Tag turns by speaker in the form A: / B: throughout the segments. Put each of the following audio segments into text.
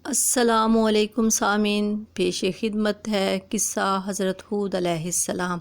A: السلام علیکم سامعین، پیش خدمت ہے قصہ حضرت ہود علیہ السلام۔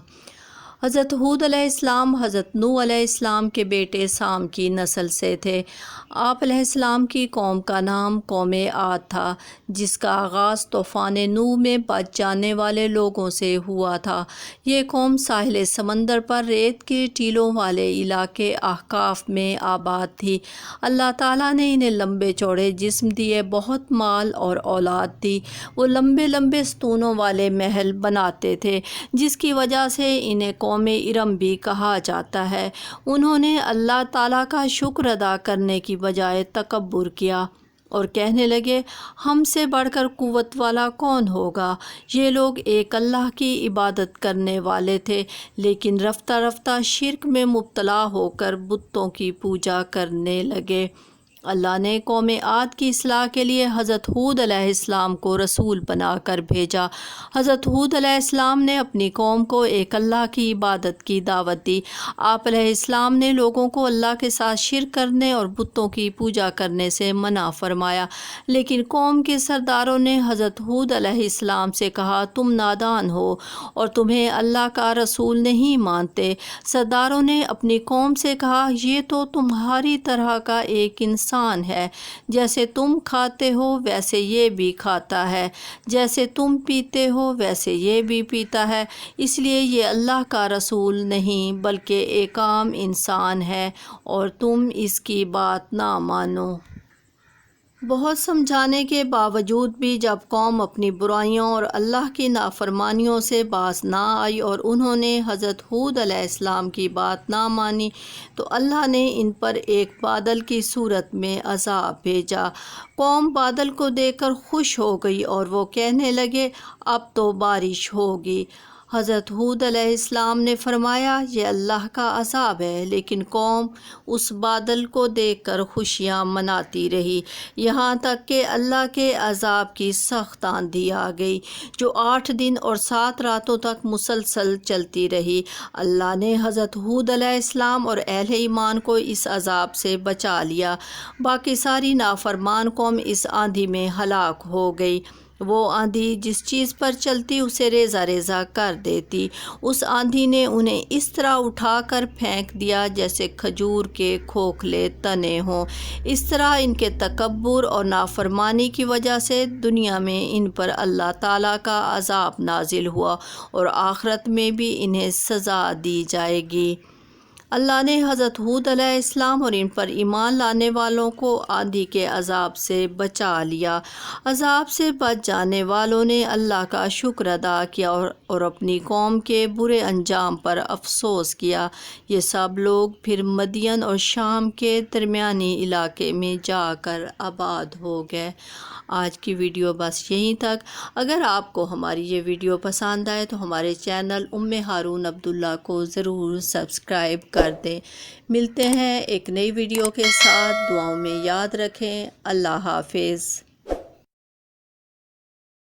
A: حضرت ہود علیہ السلام حضرت نوح علیہ السلام کے بیٹے سام کی نسل سے تھے۔ آپ علیہ السلام کی قوم کا نام قوم عاد تھا، جس کا آغاز طوفان نوح میں بچ جانے والے لوگوں سے ہوا تھا۔ یہ قوم ساحل سمندر پر ریت کے ٹیلوں والے علاقے احقاف میں آباد تھی۔ اللہ تعالیٰ نے انہیں لمبے چوڑے جسم دیے، بہت مال اور اولاد دی۔ وہ لمبے لمبے ستونوں والے محل بناتے تھے، جس کی وجہ سے انہیں قوم ارم بھی کہا جاتا ہے۔ انہوں نے اللہ تعالیٰ کا شکر ادا کرنے کی بجائے تکبر کیا اور کہنے لگے، ہم سے بڑھ کر قوت والا کون ہوگا؟ یہ لوگ ایک اللہ کی عبادت کرنے والے تھے، لیکن رفتہ رفتہ شرک میں مبتلا ہو کر بتوں کی پوجا کرنے لگے۔ اللہ نے قوم عاد کی اصلاح کے لیے حضرت ہود علیہ السلام کو رسول بنا کر بھیجا۔ حضرت ہود علیہ السلام نے اپنی قوم کو ایک اللہ کی عبادت کی دعوت دی۔ آپ علیہ السلام نے لوگوں کو اللہ کے ساتھ شرک کرنے اور بتوں کی پوجا کرنے سے منع فرمایا، لیکن قوم کے سرداروں نے حضرت ہود علیہ السلام سے کہا، تم نادان ہو اور تمہیں اللہ کا رسول نہیں مانتے۔ سرداروں نے اپنی قوم سے کہا، یہ تو تمہاری طرح کا ایک انسان ہے، جیسے تم کھاتے ہو ویسے یہ بھی کھاتا ہے، جیسے تم پیتے ہو ویسے یہ بھی پیتا ہے، اس لیے یہ اللہ کا رسول نہیں بلکہ ایک عام انسان ہے اور تم اس کی بات نہ مانو۔ بہت سمجھانے کے باوجود بھی جب قوم اپنی برائیوں اور اللہ کی نافرمانیوں سے باز نہ آئی اور انہوں نے حضرت ہود علیہ السلام کی بات نہ مانی، تو اللہ نے ان پر ایک بادل کی صورت میں عذاب بھیجا۔ قوم بادل کو دیکھ کر خوش ہو گئی اور وہ کہنے لگے، اب تو بارش ہوگی۔ حضرت ہود علیہ السلام نے فرمایا، یہ اللہ کا عذاب ہے، لیکن قوم اس بادل کو دیکھ کر خوشیاں مناتی رہی، یہاں تک کہ اللہ کے عذاب کی سخت آندھی آ گئی، جو 8 دن اور 7 راتوں تک مسلسل چلتی رہی۔ اللہ نے حضرت ہود علیہ السلام اور اہل ایمان کو اس عذاب سے بچا لیا۔ باقی ساری نافرمان قوم اس آندھی میں ہلاک ہو گئی۔ وہ آندھی جس چیز پر چلتی اسے ریزہ ریزہ کر دیتی۔ اس آندھی نے انہیں اس طرح اٹھا کر پھینک دیا جیسے کھجور کے کھوکھلے تنے ہوں۔ اس طرح ان کے تکبر اور نافرمانی کی وجہ سے دنیا میں ان پر اللہ تعالیٰ کا عذاب نازل ہوا اور آخرت میں بھی انہیں سزا دی جائے گی۔ اللہ نے حضرت ہود علیہ السلام اور ان پر ایمان لانے والوں کو آندھی کے عذاب سے بچا لیا۔ عذاب سے بچ جانے والوں نے اللہ کا شکر ادا کیا اور اپنی قوم کے برے انجام پر افسوس کیا۔ یہ سب لوگ پھر مدین اور شام کے درمیانی علاقے میں جا کر آباد ہو گئے۔ آج کی ویڈیو بس یہیں تک۔ اگر آپ کو ہماری یہ ویڈیو پسند آئے تو ہمارے چینل ہارون عبداللہ کو ضرور سبسکرائب کر دیں۔ ملتے ہیں ایک نئی ویڈیو کے ساتھ، دعاؤں میں یاد رکھیں۔ اللہ حافظ۔